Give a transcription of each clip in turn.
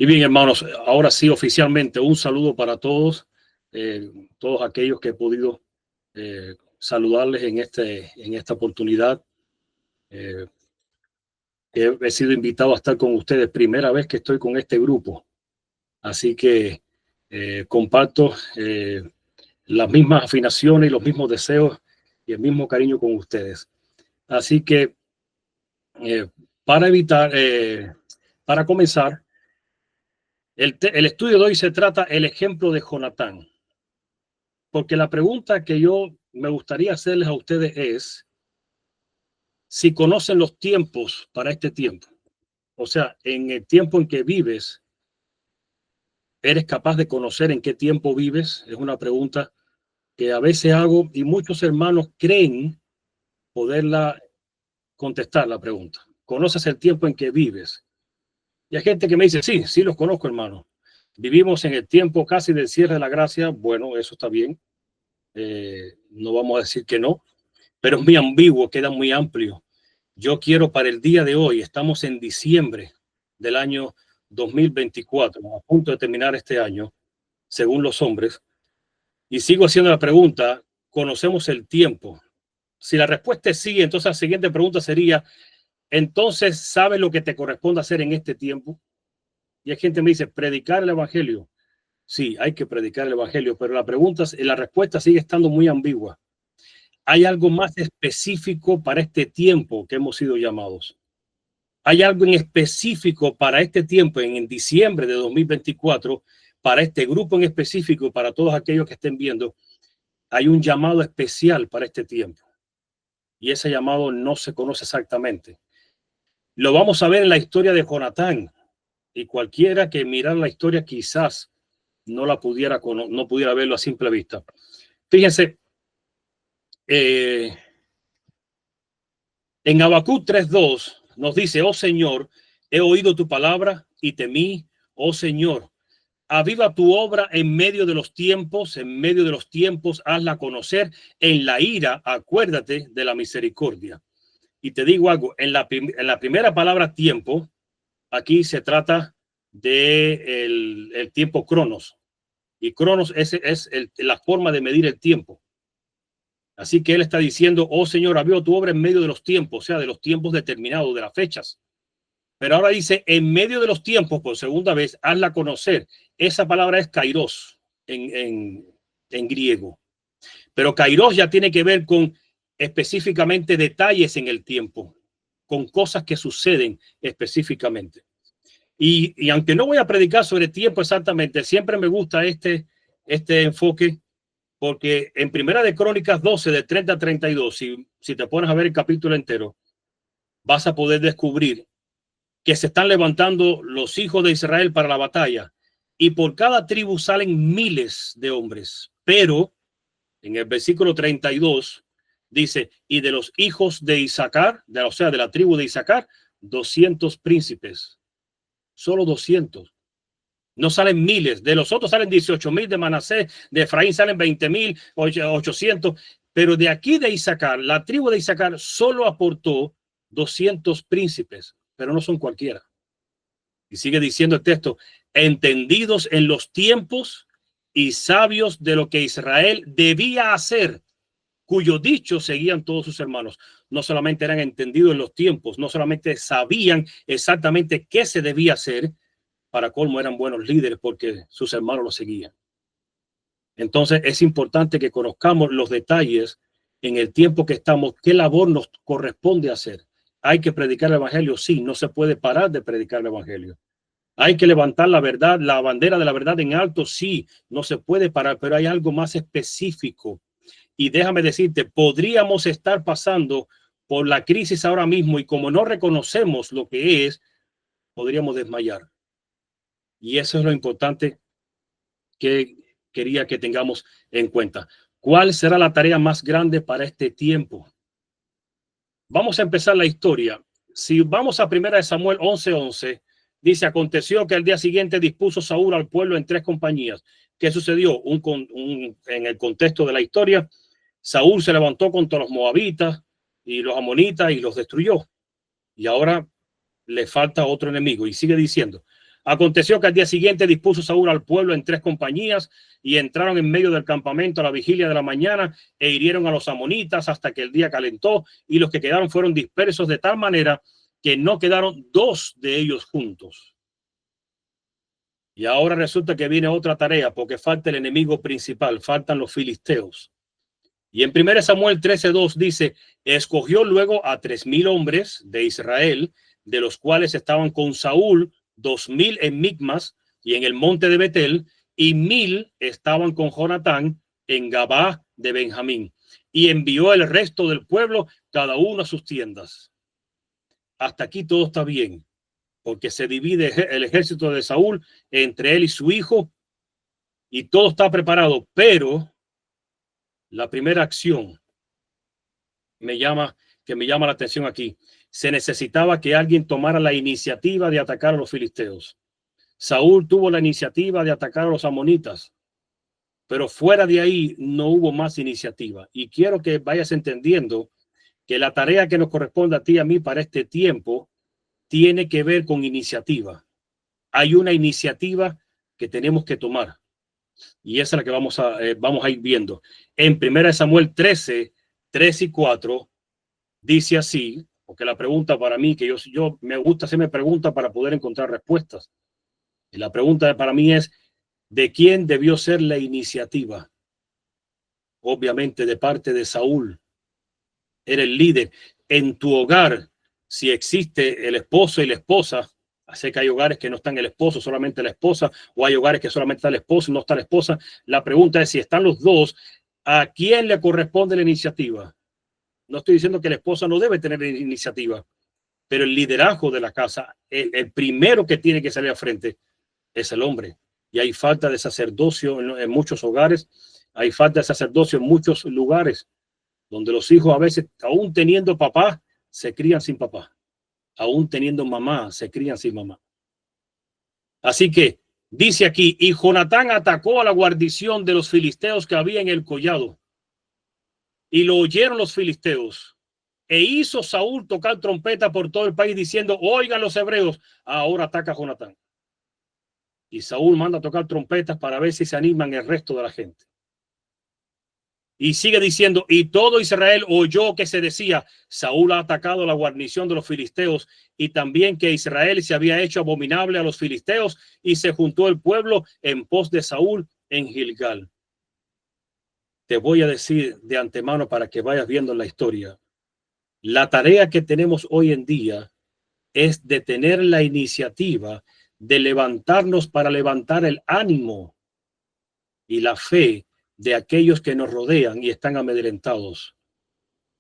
Y bien, hermanos, ahora sí, oficialmente, un saludo para todos, todos aquellos que he podido saludarles en esta oportunidad. He sido invitado a estar con ustedes, primera vez que estoy con este grupo. Así que comparto las mismas afinaciones y los mismos deseos y el mismo cariño con ustedes. Así que eh, para comenzar, el estudio de hoy se trata el ejemplo de Jonatán. Porque la pregunta que yo me gustaría hacerles a ustedes es si conocen los tiempos para este tiempo. O sea, en el tiempo en que vives, ¿eres capaz de conocer en qué tiempo vives? Es una pregunta que a veces hago y muchos hermanos creen poderla contestar la pregunta. ¿Conoces el tiempo en que vives? Y hay gente que me dice, sí, sí los conozco, hermano. Vivimos en el tiempo casi del cierre de la gracia. Bueno, eso está bien. No vamos a decir que no, pero es muy ambiguo, queda muy amplio. Yo quiero para el día de hoy, estamos en diciembre del año 2024, a punto de terminar este año, según los hombres, y sigo haciendo la pregunta, ¿conocemos el tiempo? Si la respuesta es sí, entonces la siguiente pregunta sería, entonces, ¿sabes lo que te corresponde hacer en este tiempo? Y hay gente que me dice, predicar el evangelio. Sí, hay que predicar el evangelio, pero la respuesta sigue estando muy ambigua. Hay algo más específico para este tiempo que hemos sido llamados. Hay algo en específico para este tiempo, en diciembre de 2024, para este grupo en específico, para todos aquellos que estén viendo. Hay un llamado especial para este tiempo. Y ese llamado no se conoce exactamente. Lo vamos a ver en la historia de Jonatán. Y cualquiera que mirara la historia quizás no pudiera verlo a simple vista. Fíjense, en Habacuc 3:2 nos dice, oh Señor, he oído tu palabra y temí, oh Señor, aviva tu obra en medio de los tiempos, hazla conocer, en la ira, acuérdate de la misericordia. Y te digo algo, en la primera palabra tiempo, aquí se trata de el tiempo cronos. Y cronos es la forma de medir el tiempo. Así que él está diciendo, oh Señor, aviva tu obra en medio de los tiempos, o sea, de los tiempos determinados, de las fechas. Pero ahora dice, en medio de los tiempos, por segunda vez, hazla conocer. Esa palabra es kairos en griego. Pero kairos ya tiene que ver con específicamente detalles en el tiempo, con cosas que suceden específicamente. Y aunque no voy a predicar sobre tiempo exactamente, siempre me gusta este enfoque, porque en Primera de Crónicas 12, de 30 a 32, si te pones a ver el capítulo entero, vas a poder descubrir que se están levantando los hijos de Israel para la batalla. Y por cada tribu salen miles de hombres. Pero en el versículo 32 dice, y de los hijos de Isaacar, o sea, de la tribu de Isaacar, 200 príncipes. Solo 200. No salen miles. De los otros salen 18,000 de Manasés, de Efraín salen 20,000, 800. Pero de aquí de Isaacar, la tribu de Isaacar solo aportó 200 príncipes, pero no son cualquiera. Y sigue diciendo el texto, entendidos en los tiempos y sabios de lo que Israel debía hacer, cuyo dicho seguían todos sus hermanos. No solamente eran entendidos en los tiempos, no solamente sabían exactamente qué se debía hacer, para colmo eran buenos líderes porque sus hermanos lo seguían. Entonces es importante que conozcamos los detalles en el tiempo que estamos, qué labor nos corresponde hacer. Hay que predicar el evangelio, sí, no se puede parar de predicar el evangelio. Hay que levantar la verdad, la bandera de la verdad en alto, sí, no se puede parar, pero hay algo más específico. Y déjame decirte, podríamos estar pasando por la crisis ahora mismo y como no reconocemos lo que es, podríamos desmayar. Y eso es lo importante que quería que tengamos en cuenta. ¿Cuál será la tarea más grande para este tiempo? Vamos a empezar la historia. Si vamos a 1 Samuel 11:11, dice, aconteció que al día siguiente dispuso Saúl al pueblo en 3 compañías. ¿Qué sucedió? En el contexto de la historia, Saúl se levantó contra los moabitas y los amonitas y los destruyó. Y ahora le falta otro enemigo. Y sigue diciendo, Aconteció que al día siguiente dispuso Saúl al pueblo en 3 compañías y entraron en medio del campamento a la vigilia de la mañana e hirieron a los amonitas hasta que el día calentó, y los que quedaron fueron dispersos de tal manera que no quedaron 2 de ellos juntos. Y ahora resulta que viene otra tarea, porque falta el enemigo principal, faltan los filisteos. Y en 1 Samuel 13:2 dice: escogió luego a 3,000 hombres de Israel, de los cuales estaban con Saúl 2,000 en Micmas y en el monte de Betel, y 1,000 estaban con Jonatán en Gabá de Benjamín. Y envió el resto del pueblo, cada uno a sus tiendas. Hasta aquí todo está bien, porque se divide el ejército de Saúl entre él y su hijo, y todo está preparado, pero la primera acción me llama la atención aquí. Se necesitaba que alguien tomara la iniciativa de atacar a los filisteos. Saúl tuvo la iniciativa de atacar a los amonitas, pero fuera de ahí no hubo más iniciativa. Y quiero que vayas entendiendo que la tarea que nos corresponde a ti y a mí para este tiempo tiene que ver con iniciativa. Hay una iniciativa que tenemos que tomar, y esa es la que vamos a ir viendo. En 1 Samuel 13:3 y 4 dice así, porque la pregunta para mí, que yo me gusta hacerme preguntas para poder encontrar respuestas. Y la pregunta para mí es: ¿de quién debió ser la iniciativa? Obviamente de parte de Saúl. Era el líder. En tu hogar, si existe el esposo y la esposa, sé que hay hogares que no están el esposo, solamente la esposa, o hay hogares que solamente está el esposo y no está la esposa. La pregunta es: si están los dos, ¿a quién le corresponde la iniciativa? No estoy diciendo que la esposa no debe tener iniciativa, pero el liderazgo de la casa, el primero que tiene que salir al frente es el hombre. Y hay falta de sacerdocio en muchos hogares, hay falta de sacerdocio en muchos lugares, donde los hijos a veces, aún teniendo papá, se crían sin papá. Aún teniendo mamá, se crían sin mamá. Así que dice aquí: y Jonatán atacó a la guarnición de los filisteos que había en el collado, y lo oyeron los filisteos. E hizo Saúl tocar trompeta por todo el país, diciendo: oigan los hebreos, ahora ataca a Jonatán. Y Saúl manda a tocar trompetas para ver si se animan el resto de la gente. Y sigue diciendo: y todo Israel oyó que se decía: Saúl ha atacado a la guarnición de los filisteos, y también que Israel se había hecho abominable a los filisteos, y se juntó el pueblo en pos de Saúl en Gilgal. Te voy a decir de antemano para que vayas viendo la historia. La tarea que tenemos hoy en día es de tener la iniciativa de levantarnos para levantar el ánimo y la fe de aquellos que nos rodean y están amedrentados,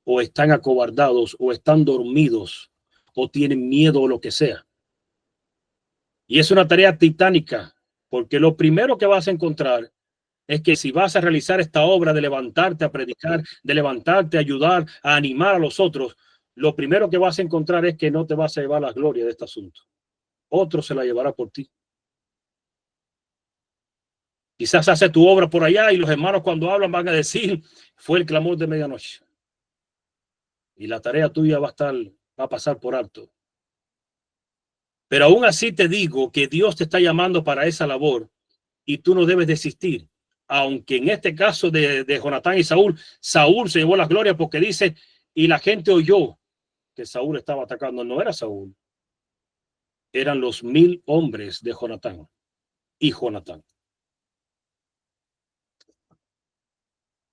o están acobardados, o están dormidos, o tienen miedo, o lo que sea. Y es una tarea titánica, porque lo primero que vas a encontrar es que si vas a realizar esta obra de levantarte a predicar, de levantarte a ayudar, a animar a los otros, lo primero que vas a encontrar es que no te vas a llevar la gloria de este asunto. Otro se la llevará por ti. Quizás hace tu obra por allá y los hermanos cuando hablan van a decir: fue el clamor de medianoche. Y la tarea tuya va a pasar por alto. Pero aún así te digo que Dios te está llamando para esa labor y tú no debes desistir. Aunque en este caso de Jonatán y Saúl, Saúl se llevó la gloria porque dice: y la gente oyó que Saúl estaba atacando. No era Saúl, eran los 1,000 hombres de Jonatán y Jonatán.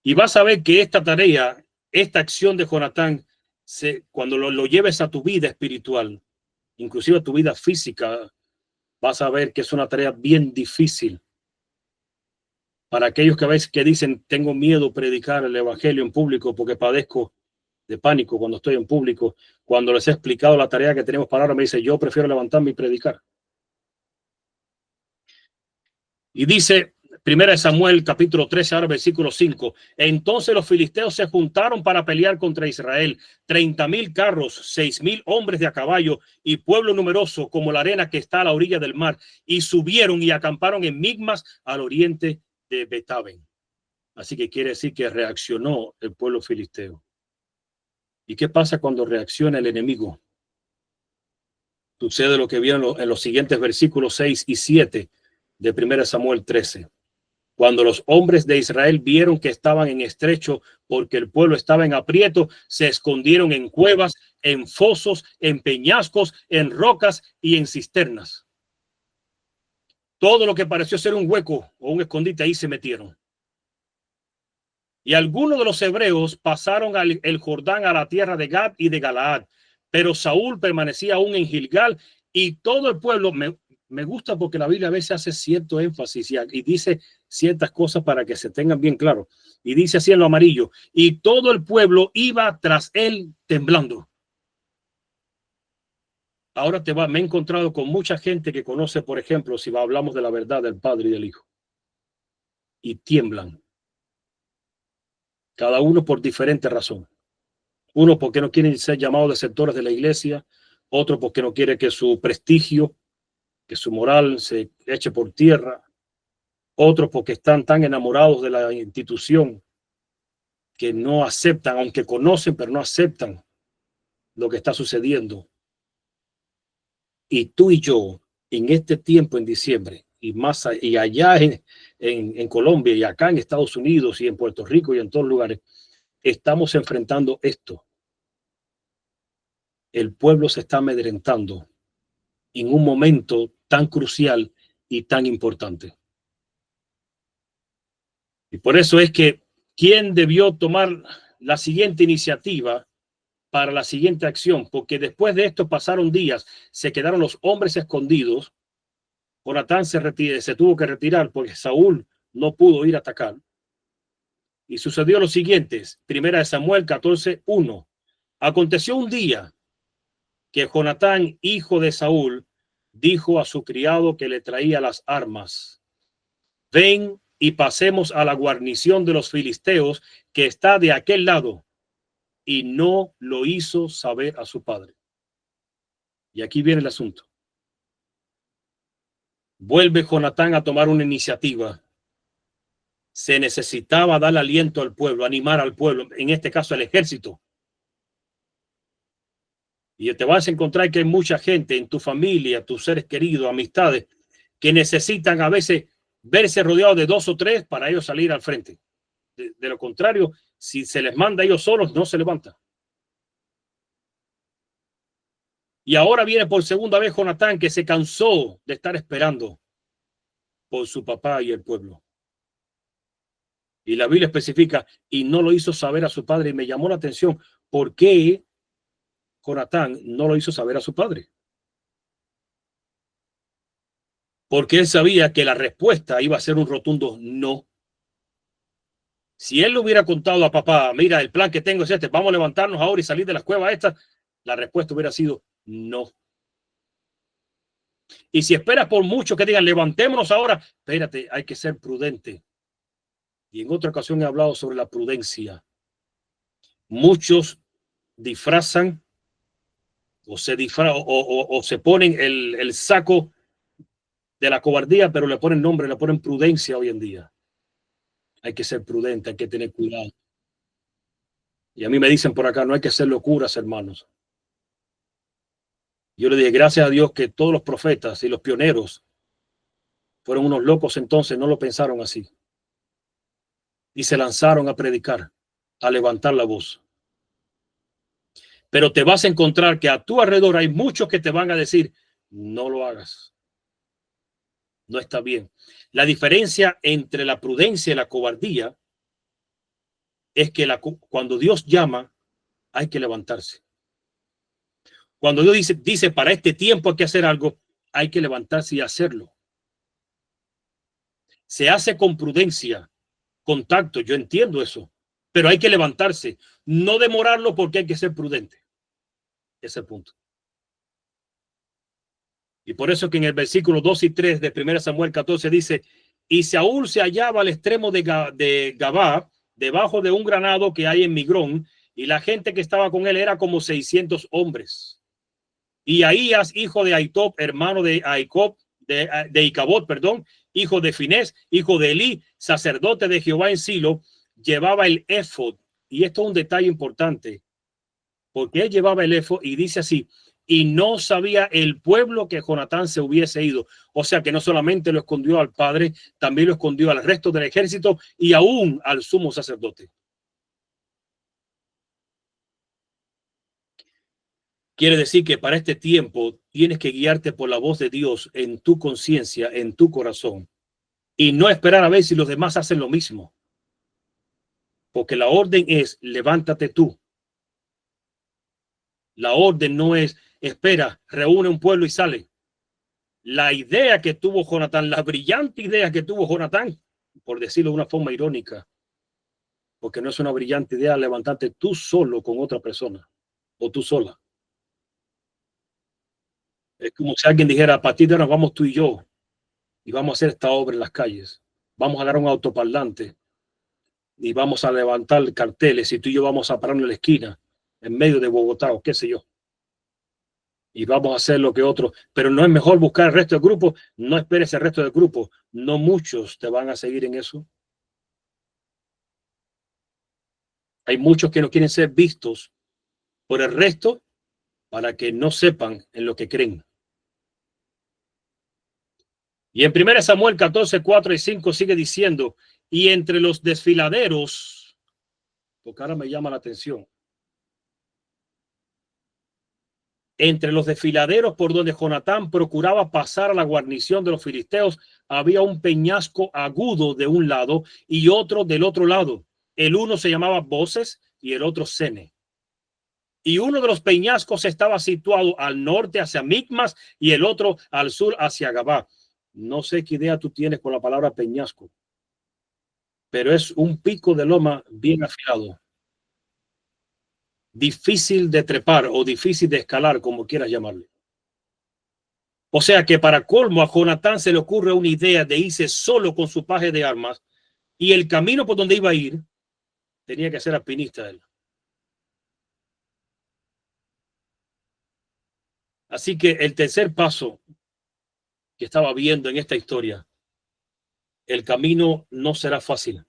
Y vas a ver que esta tarea, esta acción de Jonatán, cuando lo lleves a tu vida espiritual, inclusive a tu vida física, vas a ver que es una tarea bien difícil. Para aquellos que a veces que dicen: tengo miedo predicar el evangelio en público porque padezco de pánico cuando estoy en público. Cuando les he explicado la tarea que tenemos para ahora, me dice: yo prefiero levantarme y predicar. Y dice 1 Samuel capítulo 13, ahora versículo 5. Entonces los filisteos se juntaron para pelear contra Israel. 30,000 carros, 6,000 hombres de a caballo y pueblo numeroso como la arena que está a la orilla del mar. Y subieron y acamparon en Migmas al oriente de Betaben. Así que quiere decir que reaccionó el pueblo filisteo. ¿Y qué pasa cuando reacciona el enemigo? Sucede lo que vieron en los siguientes versículos 6 y 7 de 1 Samuel 13. Cuando los hombres de Israel vieron que estaban en estrecho porque el pueblo estaba en aprieto, se escondieron en cuevas, en fosos, en peñascos, en rocas y en cisternas. Todo lo que pareció ser un hueco o un escondite, ahí se metieron. Y algunos de los hebreos pasaron el Jordán a la tierra de Gad y de Galaad, pero Saúl permanecía aún en Gilgal y todo el pueblo. Me gusta porque la Biblia a veces hace cierto énfasis y dice ciertas cosas para que se tengan bien claro. Y dice así en lo amarillo: y todo el pueblo iba tras él temblando. Ahora me he encontrado con mucha gente que conoce, por ejemplo, si hablamos de la verdad del Padre y del Hijo, y tiemblan. Cada uno por diferente razón. Uno porque no quieren ser llamados de sectores de la iglesia, otro porque no quiere que su prestigio, que su moral se eche por tierra, otros porque están tan enamorados de la institución que no aceptan, aunque conocen, pero no aceptan lo que está sucediendo. Y tú y yo, en este tiempo, en diciembre, y allá en Colombia, y acá en Estados Unidos, y en Puerto Rico, y en todos lugares, estamos enfrentando esto. El pueblo se está amedrentando en un momento tan crucial y tan importante. Y por eso es que ¿quién debió tomar la siguiente iniciativa para la siguiente acción? Porque después de esto pasaron días, se quedaron los hombres escondidos. Jonatán se tuvo que retirar porque Saúl no pudo ir a atacar. Y sucedió lo siguiente: 1 Samuel 14:1. Aconteció un día que Jonatán, hijo de Saúl, dijo a su criado que le traía las armas: ven y pasemos a la guarnición de los filisteos que está de aquel lado. Y no lo hizo saber a su padre. Y aquí viene el asunto. Vuelve Jonatán a tomar una iniciativa. Se necesitaba dar aliento al pueblo, animar al pueblo, en este caso al ejército. Y te vas a encontrar que hay mucha gente en tu familia, tus seres queridos, amistades, que necesitan a veces verse rodeados de 2 o 3 para ellos salir al frente. De lo contrario, si se les manda a ellos solos, no se levantan. Y ahora viene por segunda vez Jonatán, que se cansó de estar esperando por su papá y el pueblo. Y la Biblia especifica, y no lo hizo saber a su padre. Y me llamó la atención, ¿por qué Jonatán no lo hizo saber a su padre? Porque él sabía que la respuesta iba a ser un rotundo no. Si él le hubiera contado a papá: mira, el plan que tengo es este, vamos a levantarnos ahora y salir de las cuevas esta, la respuesta hubiera sido no. Y si esperas por mucho que digan levantémonos ahora, espérate, hay que ser prudente. Y en otra ocasión he hablado sobre la prudencia. Muchos disfrazan o se ponen el saco de la cobardía, pero le ponen nombre, le ponen prudencia hoy en día. Hay que ser prudente, hay que tener cuidado. Y a mí me dicen por acá: no hay que ser locuras, hermanos. Yo le dije, gracias a Dios que todos los profetas y los pioneros fueron unos locos, entonces no lo pensaron así. Y se lanzaron a predicar, a levantar la voz. Pero te vas a encontrar que a tu alrededor hay muchos que te van a decir: no lo hagas. No está bien. La diferencia entre la prudencia y la cobardía es que cuando Dios llama, hay que levantarse. Cuando Dios dice para este tiempo hay que hacer algo, hay que levantarse y hacerlo. Se hace con prudencia, con tacto, yo entiendo eso, pero hay que levantarse, no demorarlo, porque hay que ser prudente. Ese es el punto. Y por eso que en el versículo 2 y 3 de 1 Samuel 14 dice: y Saúl se hallaba al extremo de Gabá, debajo de un granado que hay en Migrón, y la gente que estaba con él era como 600 hombres. Y Ahías, hijo de Aitob, hermano de Icabod, perdón, hijo de Finés, hijo de Elí, sacerdote de Jehová en Silo, llevaba el éfod. Y esto es un detalle importante, porque él llevaba el éfod, y dice así: y no sabía el pueblo que Jonatán se hubiese ido. O sea que no solamente lo escondió al padre, también lo escondió al resto del ejército y aún al sumo sacerdote. Quiere decir que para este tiempo tienes que guiarte por la voz de Dios en tu conciencia, en tu corazón, y no esperar a ver si los demás hacen lo mismo. Porque la orden es levántate tú. La orden no es espera, reúne un pueblo y sale. La idea que tuvo Jonatán, la brillante idea que tuvo Jonatán, por decirlo de una forma irónica, porque no es una brillante idea levantarte tú solo con otra persona o tú sola. Es como si alguien dijera, a partir de ahora vamos tú y yo y vamos a hacer esta obra en las calles. Vamos a dar un autoparlante y vamos a levantar carteles y tú y yo vamos a pararnos en la esquina en medio de Bogotá o qué sé yo. Y vamos a hacer lo que otros, pero no es mejor buscar el resto del grupo. No esperes el resto del grupo. No muchos te van a seguir en eso. Hay muchos que no quieren ser vistos por el resto para que no sepan en lo que creen. Y en 1 Samuel 14, 4 y 5 sigue diciendo, y entre los desfiladeros, porque ahora me llama la atención, entre los desfiladeros por donde Jonatán procuraba pasar a la guarnición de los filisteos, había un peñasco agudo de un lado y otro del otro lado. El uno se llamaba Voces y el otro Sene. Y uno de los peñascos estaba situado al norte hacia Micmas y el otro al sur hacia Gabá. No sé qué idea tú tienes con la palabra peñasco, pero es un pico de loma bien afilado, difícil de trepar o difícil de escalar, como quieras llamarle. O sea que para colmo a Jonatán se le ocurre una idea de irse solo con su paje de armas y el camino por donde iba a ir tenía que ser alpinista de él. Así que el tercer paso que estaba viendo en esta historia, el camino no será fácil.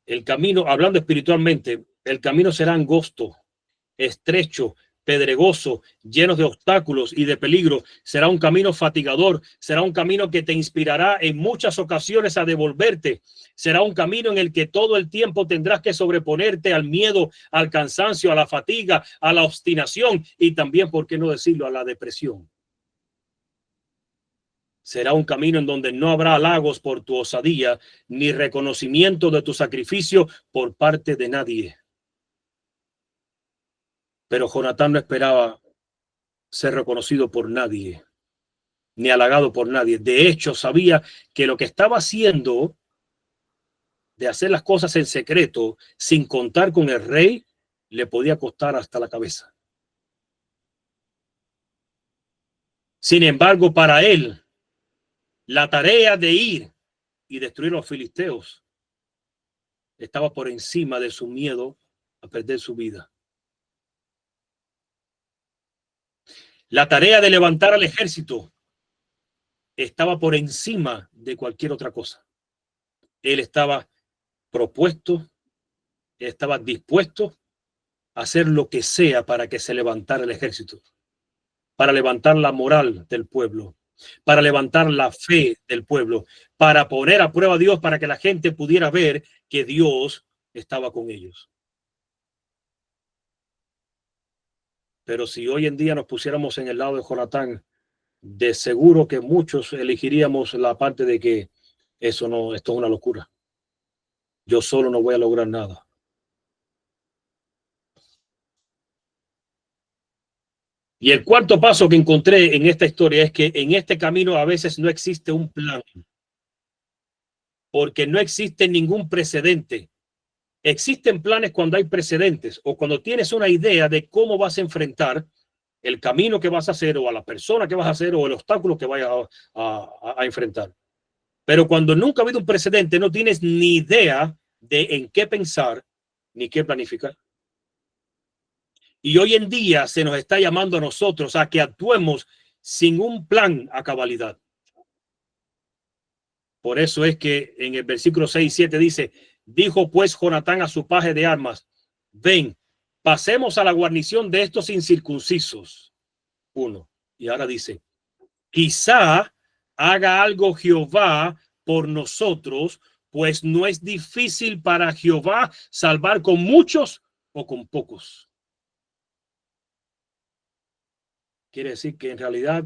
El camino, hablando espiritualmente, el camino será angosto, estrecho, pedregoso, lleno de obstáculos y de peligro. Será un camino fatigador, será un camino que te inspirará en muchas ocasiones a devolverte. Será un camino en el que todo el tiempo tendrás que sobreponerte al miedo, al cansancio, a la fatiga, a la obstinación y también, por qué no decirlo, a la depresión. Será un camino en donde no habrá halagos por tu osadía, ni reconocimiento de tu sacrificio por parte de nadie. Pero Jonatán no esperaba ser reconocido por nadie, ni halagado por nadie. De hecho, sabía que lo que estaba haciendo de hacer las cosas en secreto, sin contar con el rey, le podía costar hasta la cabeza. Sin embargo, para él, la tarea de ir y destruir a los filisteos estaba por encima de su miedo a perder su vida. La tarea de levantar al ejército estaba por encima de cualquier otra cosa. Él estaba propuesto, estaba dispuesto a hacer lo que sea para que se levantara el ejército, para levantar la moral del pueblo, para levantar la fe del pueblo, para poner a prueba a Dios, para que la gente pudiera ver que Dios estaba con ellos. Pero si hoy en día nos pusiéramos en el lado de Jonatán, de seguro que muchos elegiríamos la parte de que eso no, esto es una locura. Yo solo no voy a lograr nada. Y el cuarto paso que encontré en esta historia es que en este camino a veces no existe un plan, porque no existe ningún precedente. Existen planes cuando hay precedentes o cuando tienes una idea de cómo vas a enfrentar el camino que vas a hacer o a la persona que vas a hacer o el obstáculo que vayas a enfrentar. Pero cuando nunca ha habido un precedente, no tienes ni idea de en qué pensar ni qué planificar. Y hoy en día se nos está llamando a nosotros a que actuemos sin un plan a cabalidad. Por eso es que en el versículo 6 y 7 dice, dijo pues Jonatán a su paje de armas, ven, pasemos a la guarnición de estos incircuncisos. 1. Y ahora dice, quizá haga algo Jehová por nosotros, pues no es difícil para Jehová salvar con muchos o con pocos. Quiere decir que en realidad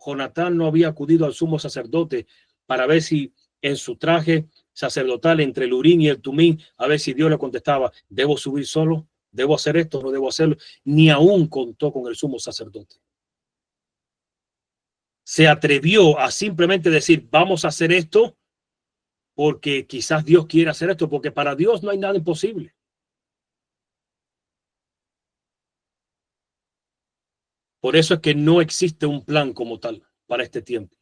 Jonatán no había acudido al sumo sacerdote para ver si en su traje sacerdotal entre el Urín y el Tumín, a ver si Dios le contestaba, ¿debo subir solo? ¿Debo hacer esto? ¿No debo hacerlo? Ni aún contó con el sumo sacerdote. Se atrevió a simplemente decir, vamos a hacer esto porque quizás Dios quiera hacer esto, porque para Dios no hay nada imposible. Por eso es que no existe un plan como tal para este tiempo.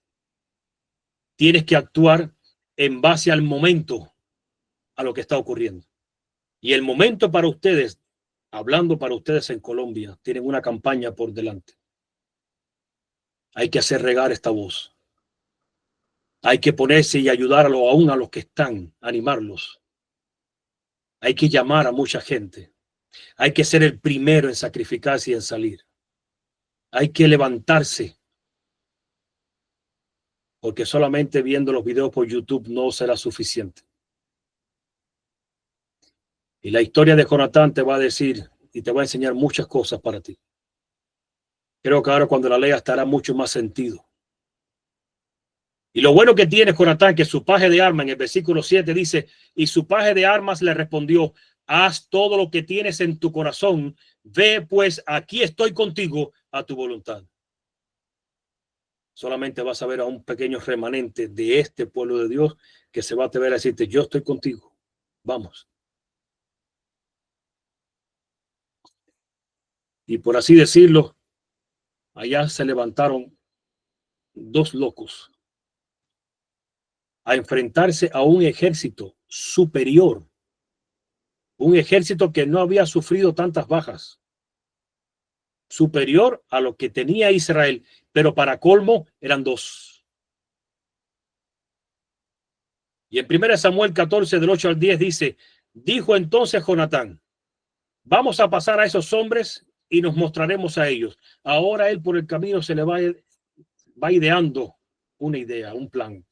Tienes que actuar en base al momento, a lo que está ocurriendo. Y el momento para ustedes, hablando para ustedes en Colombia, tienen una campaña por delante. Hay que hacer regar esta voz. Hay que ponerse y ayudarlo aún a los que están, animarlos. Hay que llamar a mucha gente. Hay que ser el primero en sacrificarse y en salir. Hay que levantarse. Porque solamente viendo los videos por YouTube no será suficiente. Y la historia de Jonatán te va a decir y te va a enseñar muchas cosas para ti. Creo que ahora cuando la lea estará mucho más sentido. Y lo bueno que tiene Jonatán, que su paje de armas, en el versículo 7 dice, y su paje de armas le respondió, haz todo lo que tienes en tu corazón, ve pues, aquí estoy contigo a tu voluntad. Solamente vas a ver a un pequeño remanente de este pueblo de Dios que se va a atrever a decirte, yo estoy contigo, vamos. Y por así decirlo, allá se levantaron dos locos a enfrentarse a un ejército superior, un ejército que no había sufrido tantas bajas, superior a lo que tenía Israel, pero para colmo eran dos. Y en 1 Samuel 14, del 8 al 10 dice, dijo entonces Jonatán, vamos a pasar a esos hombres y nos mostraremos a ellos. Ahora él por el camino se le va ideando una idea, un plan.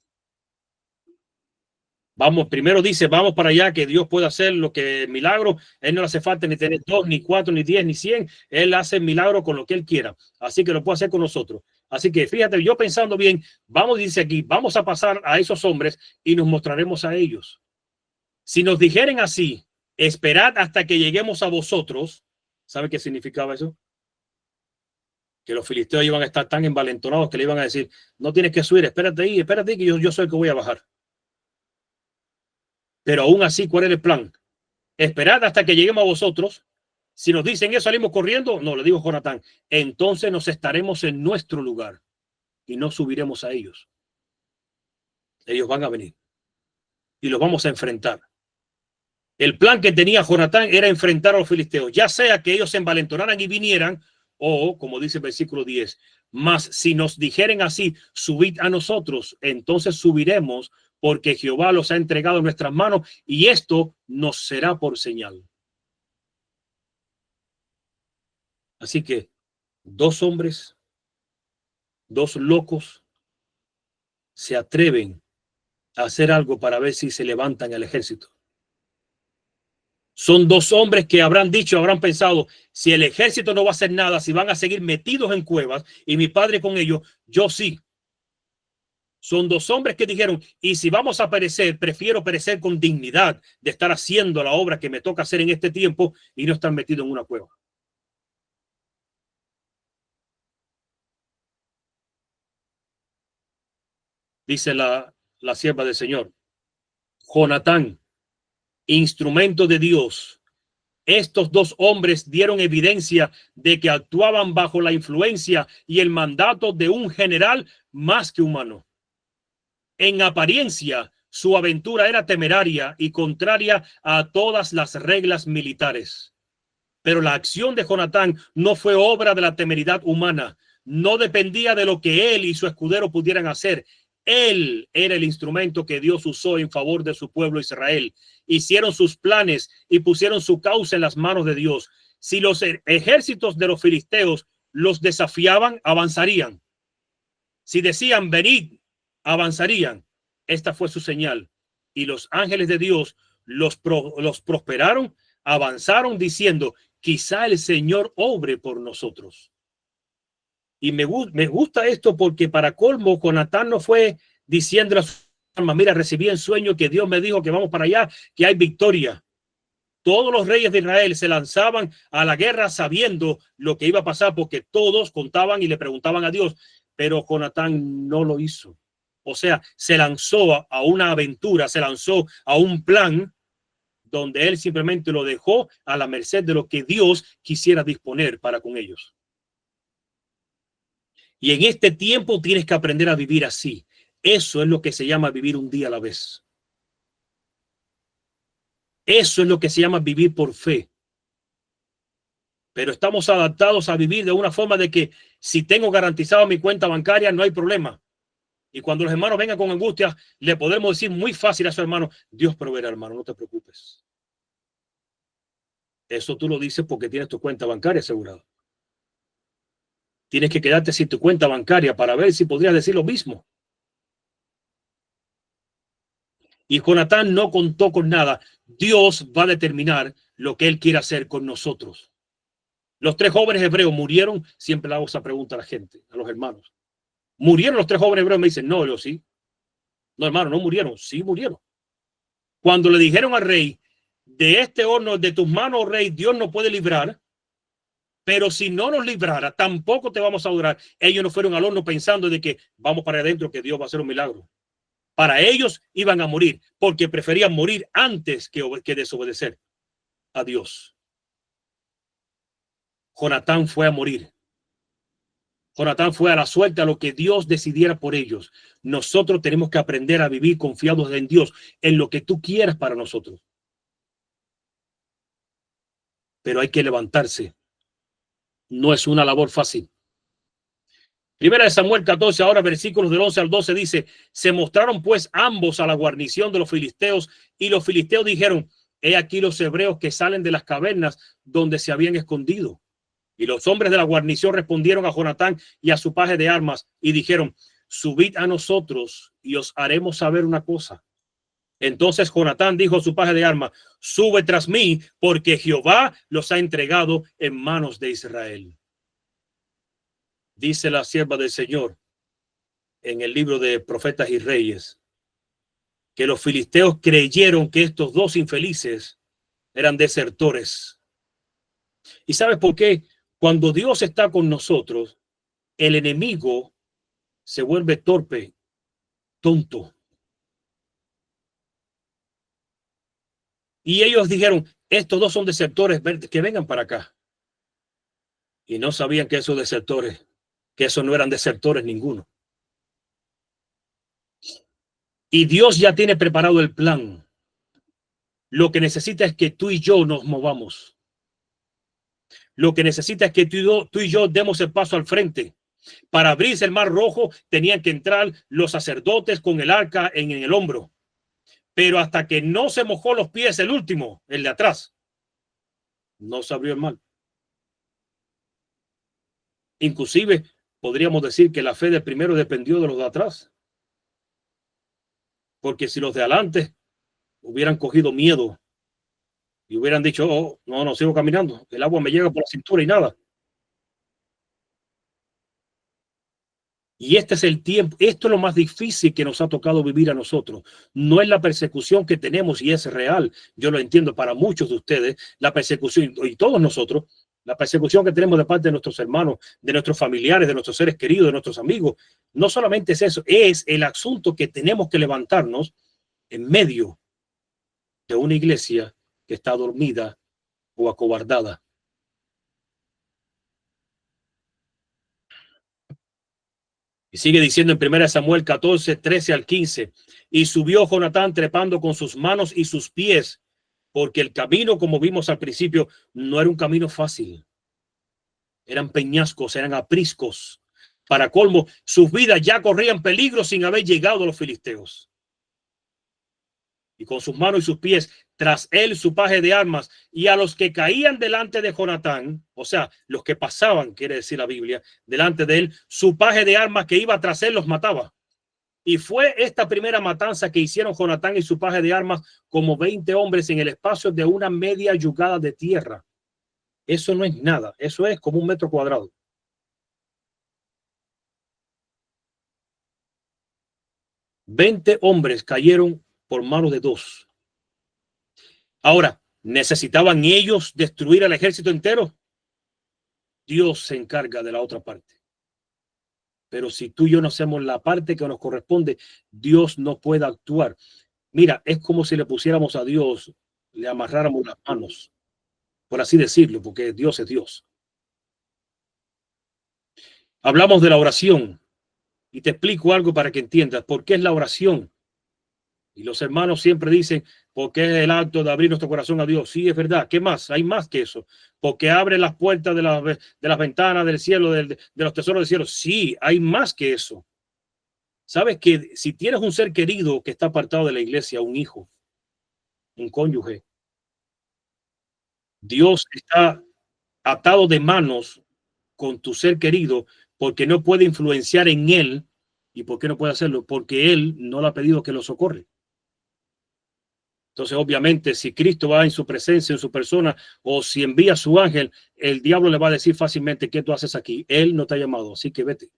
Vamos, primero dice, vamos para allá, que Dios puede hacer lo que milagro. Él no le hace falta ni tener 2, ni 4, ni 10, ni 100. Él hace milagro con lo que él quiera. Así que lo puede hacer con nosotros. Así que fíjate, yo pensando bien, vamos, dice aquí, vamos a pasar a esos hombres y nos mostraremos a ellos. Si nos dijeren así, esperad hasta que lleguemos a vosotros, ¿sabe qué significaba eso? Que los filisteos iban a estar tan envalentonados que le iban a decir, no tienes que subir, espérate ahí, que yo soy el que voy a bajar. Pero aún así, ¿cuál es el plan? Esperad hasta que lleguemos a vosotros. Si nos dicen eso, salimos corriendo. No, le dijo Jonatán. Entonces nos estaremos en nuestro lugar y no subiremos a ellos. Ellos van a venir y los vamos a enfrentar. El plan que tenía Jonatán era enfrentar a los filisteos, ya sea que ellos se envalentonaran y vinieran, o, como dice el versículo 10, mas si nos dijeren así, subid a nosotros, entonces subiremos, porque Jehová los ha entregado en nuestras manos y esto nos será por señal. Así que dos hombres, dos locos, se atreven a hacer algo para ver si se levantan el ejército. Son dos hombres que habrán dicho, habrán pensado, si el ejército no va a hacer nada, si van a seguir metidos en cuevas y mi padre con ellos, yo sí. Son dos hombres que dijeron, y si vamos a perecer, prefiero perecer con dignidad de estar haciendo la obra que me toca hacer en este tiempo y no estar metido en una cueva. Dice la sierva del Señor, Jonatán, instrumento de Dios. Estos dos hombres dieron evidencia de que actuaban bajo la influencia y el mandato de un general más que humano. En apariencia, su aventura era temeraria y contraria a todas las reglas militares. Pero la acción de Jonatán no fue obra de la temeridad humana. No dependía de lo que él y su escudero pudieran hacer. Él era el instrumento que Dios usó en favor de su pueblo Israel. Hicieron sus planes y pusieron su causa en las manos de Dios. Si los ejércitos de los filisteos los desafiaban, avanzarían. Si decían venid, avanzarían. Esta fue su señal. Y los ángeles de Dios los prosperaron, avanzaron diciendo, quizá el Señor obre por nosotros. Y me gusta esto porque para colmo, Jonatán no fue diciendo a su alma, mira, recibí en sueño que Dios me dijo que vamos para allá, que hay victoria. Todos los reyes de Israel se lanzaban a la guerra sabiendo lo que iba a pasar porque todos contaban y le preguntaban a Dios, pero Jonatán no lo hizo. O sea, se lanzó a una aventura, se lanzó a un plan donde él simplemente lo dejó a la merced de lo que Dios quisiera disponer para con ellos. Y en este tiempo tienes que aprender a vivir así. Eso es lo que se llama vivir un día a la vez. Eso es lo que se llama vivir por fe. Pero estamos adaptados a vivir de una forma de que si tengo garantizado mi cuenta bancaria, no hay problema. Y cuando los hermanos vengan con angustia, le podemos decir muy fácil a su hermano, Dios proveerá, hermano, no te preocupes. Eso tú lo dices porque tienes tu cuenta bancaria asegurada. Tienes que quedarte sin tu cuenta bancaria para ver si podrías decir lo mismo. Y Jonatán no contó con nada. Dios va a determinar lo que él quiere hacer con nosotros. Los 3 jóvenes hebreos murieron. Siempre le hago esa pregunta a la gente, a los hermanos. ¿Murieron los 3 jóvenes hebreos? Me dicen, no, yo sí. No, hermano, no murieron. Sí murieron. Cuando le dijeron al rey, de este horno, de tus manos, oh rey, Dios no puede librar. Pero si no nos librara, tampoco te vamos a adorar. Ellos no fueron al horno pensando de que vamos para adentro, que Dios va a hacer un milagro. Para ellos iban a morir, porque preferían morir antes que desobedecer a Dios. Jonatán fue a morir. Jonatán fue a la suerte a lo que Dios decidiera por ellos. Nosotros tenemos que aprender a vivir confiados en Dios, en lo que tú quieras para nosotros. Pero hay que levantarse. No es una labor fácil. Primera de Samuel 14, ahora versículos del 11 al 12 dice, se mostraron pues ambos a la guarnición de los filisteos y los filisteos dijeron, he aquí los hebreos que salen de las cavernas donde se habían escondido. Y los hombres de la guarnición respondieron a Jonatán y a su paje de armas y dijeron, subid a nosotros y os haremos saber una cosa. Entonces Jonatán dijo a su paje de armas, sube tras mí porque Jehová los ha entregado en manos de Israel. Dice la sierva del Señor en el libro de Profetas y Reyes que los filisteos creyeron que estos 2 infelices eran desertores. ¿Y sabes por qué? Cuando Dios está con nosotros, el enemigo se vuelve torpe, tonto. Y ellos dijeron, estos 2 son desertores, que vengan para acá. Y no sabían que esos desertores, que esos no eran desertores ninguno. Y Dios ya tiene preparado el plan. Lo que necesita es que tú y yo nos movamos. Lo que necesita es que tú y yo demos el paso al frente. Para abrirse el mar rojo tenían que entrar los sacerdotes con el arca en el hombro. Pero hasta que no se mojó los pies el último, el de atrás, no se abrió el mar. Inclusive podríamos decir que la fe del primero dependió de los de atrás. Porque si los de adelante hubieran cogido miedo y hubieran dicho, oh, no, sigo caminando, el agua me llega por la cintura y nada. Y este es el tiempo, esto es lo más difícil que nos ha tocado vivir a nosotros. No es la persecución que tenemos y es real. Yo lo entiendo para muchos de ustedes, la persecución y todos nosotros, la persecución que tenemos de parte de nuestros hermanos, de nuestros familiares, de nuestros seres queridos, de nuestros amigos. No solamente es eso, es el asunto que tenemos que levantarnos en medio de una iglesia que está dormida o acobardada. Y sigue diciendo en 1 Samuel 14, 13 al 15. Y subió Jonatán trepando con sus manos y sus pies, porque el camino, como vimos al principio, no era un camino fácil. Eran peñascos, eran apriscos. Y Jonatán subió trepando con sus manos y sus pies, porque el camino, como vimos al principio, no era un camino fácil. Eran peñascos, eran apriscos. Y Jonatán subió trepando con sus manos y sus pies, porque el camino, como vimos al principio, no era un camino fácil. Para colmo, sus vidas ya corrían peligro sin haber llegado a los filisteos. Y con sus manos y sus pies tras él su paje de armas, y a los que caían delante de Jonatán, o sea, los que pasaban, quiere decir la Biblia, delante de él, su paje de armas que iba tras él los mataba. Y fue esta primera matanza que hicieron Jonatán y su paje de armas, como 20 hombres en el espacio de una media yugada de tierra. Eso no es nada, eso es como 1 metro cuadrado. 20 hombres cayeron por manos de 2. Ahora, ¿necesitaban ellos destruir al ejército entero? Dios se encarga de la otra parte. Pero si tú y yo no hacemos la parte que nos corresponde, Dios no puede actuar. Mira, es como si le pusiéramos a Dios, le amarráramos las manos, por así decirlo, porque Dios es Dios. Hablamos de la oración y te explico algo para que entiendas por qué es la oración. Y los hermanos siempre dicen, porque es el acto de abrir nuestro corazón a Dios. Sí, es verdad. ¿Qué más? Hay más que eso. Porque abre las puertas de las ventanas del cielo, de los tesoros del cielo. Sí, hay más que eso. Sabes que si tienes un ser querido que está apartado de la iglesia, un hijo, un cónyuge, Dios está atado de manos con tu ser querido porque no puede influenciar en él. ¿Y por qué no puede hacerlo? Porque él no le ha pedido que lo socorre. Entonces, obviamente, si Cristo va en su presencia, en su persona, o si envía a su ángel, el diablo le va a decir fácilmente, ¿qué tú haces aquí? Él no te ha llamado, así que vete.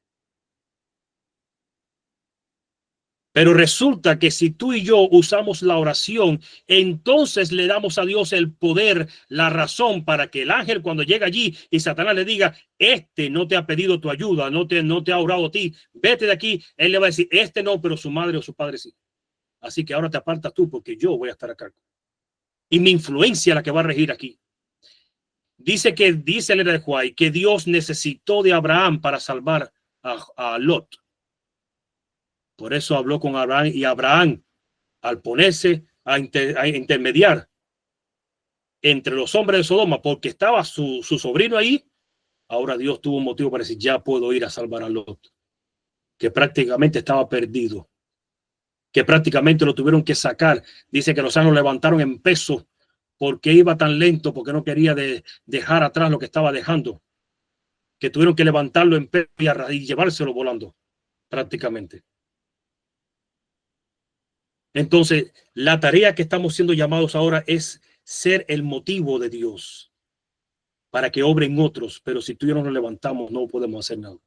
Pero resulta que si tú y yo usamos la oración, entonces le damos a Dios el poder, la razón para que el ángel cuando llega allí y Satanás le diga, este no te ha pedido tu ayuda, no te ha orado a ti, vete de aquí. Él le va a decir, este no, pero su madre o su padre sí. Así que ahora te apartas tú porque yo voy a estar acá. Y mi influencia es la que va a regir aquí. Dice el de Juárez, que Dios necesitó de Abraham para salvar a Lot. Por eso habló con Abraham y Abraham, al ponerse a intermediar entre los hombres de Sodoma, porque estaba su sobrino ahí, ahora Dios tuvo un motivo para decir, ya puedo ir a salvar a Lot, que prácticamente estaba perdido, que prácticamente lo tuvieron que sacar. Dice que los ángeles lo levantaron en peso porque iba tan lento, porque no quería dejar atrás lo que estaba dejando, que tuvieron que levantarlo en peso y llevárselo volando prácticamente. Entonces, la tarea que estamos siendo llamados ahora es ser el motivo de Dios para que obren otros, pero si tú y yo no nos levantamos, no podemos hacer nada.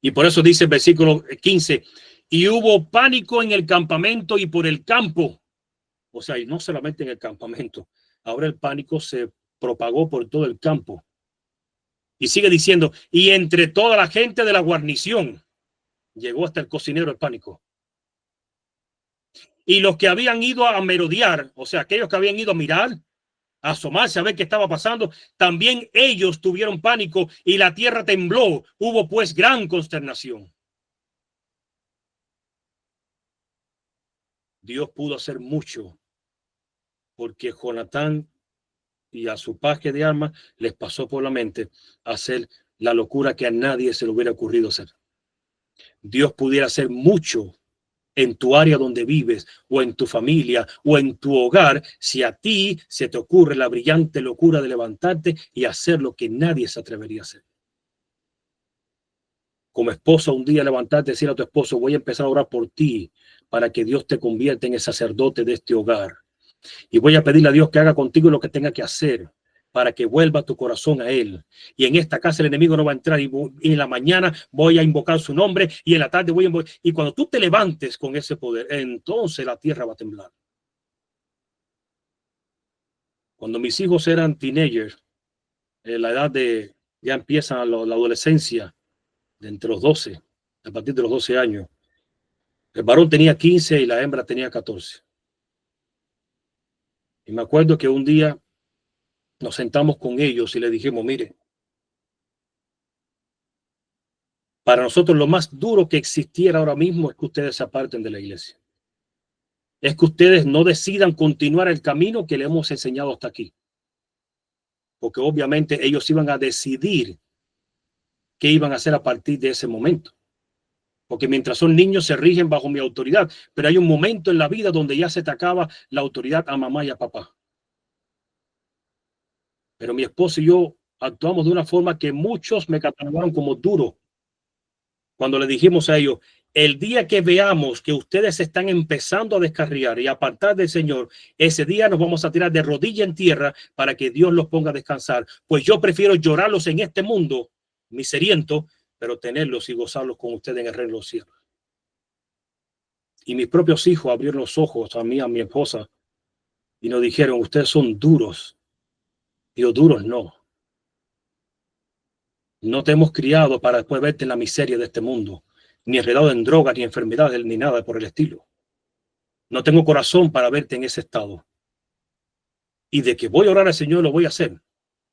Y por eso dice el versículo 15, y hubo pánico en el campamento y por el campo. O sea, y no solamente en el campamento, ahora el pánico se propagó por todo el campo. Y sigue diciendo, y entre toda la gente de la guarnición, llegó hasta el cocinero el pánico. Y los que habían ido a merodear, o sea, aquellos que habían ido a mirar, a asomarse a ver qué estaba pasando, también ellos tuvieron pánico y la tierra tembló. Hubo pues gran consternación. Dios pudo hacer mucho porque Jonatán y a su paje de armas les pasó por la mente hacer la locura que a nadie se le hubiera ocurrido hacer. Dios pudiera hacer mucho en tu área donde vives o en tu familia o en tu hogar si a ti se te ocurre la brillante locura de levantarte y hacer lo que nadie se atrevería a hacer. Como esposo, un día levantarte y decir a tu esposo, voy a empezar a orar por ti para que Dios te convierta en el sacerdote de este hogar. Y voy a pedirle a Dios que haga contigo lo que tenga que hacer para que vuelva tu corazón a Él. Y en esta casa el enemigo no va a entrar y en la mañana voy a invocar su nombre y en la tarde voy a invocar. Y cuando tú te levantes con ese poder, entonces la tierra va a temblar. Cuando mis hijos eran teenagers, la edad de, ya empieza la adolescencia, de entre los 12, a partir de los 12 años. El varón tenía 15 y la hembra tenía 14. Y me acuerdo que un día nos sentamos con ellos y le dijimos, mire, para nosotros lo más duro que existiera ahora mismo es que ustedes se aparten de la iglesia. Es que ustedes no decidan continuar el camino que le hemos enseñado hasta aquí. Porque obviamente ellos iban a decidir qué iban a hacer a partir de ese momento. Porque mientras son niños se rigen bajo mi autoridad, pero hay un momento en la vida donde ya se te acaba la autoridad a mamá y a papá. Pero mi esposo y yo actuamos de una forma que muchos me catalogaron como duro. Cuando le dijimos a ellos, el día que veamos que ustedes están empezando a descarriar y apartar del Señor, ese día nos vamos a tirar de rodilla en tierra para que Dios los ponga a descansar. Pues yo prefiero llorarlos en este mundo miseriento, pero tenerlos y gozarlos con ustedes en el reino de los cielos. Y mis propios hijos abrieron los ojos a mí, a mi esposa, y nos dijeron, ustedes son duros. Digo, duros no. No te hemos criado para después verte en la miseria de este mundo, ni enredado en drogas, ni enfermedades, ni nada por el estilo. No tengo corazón para verte en ese estado. Y de que voy a orar al Señor, lo voy a hacer,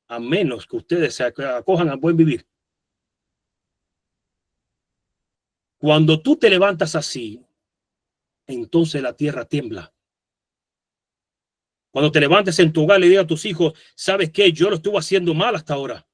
a menos que ustedes se acojan al buen vivir. Cuando tú te levantas así, entonces la tierra tiembla. Cuando te levantes en tu hogar, le digas a tus hijos, ¿sabes qué? Yo lo estuve haciendo mal hasta ahora,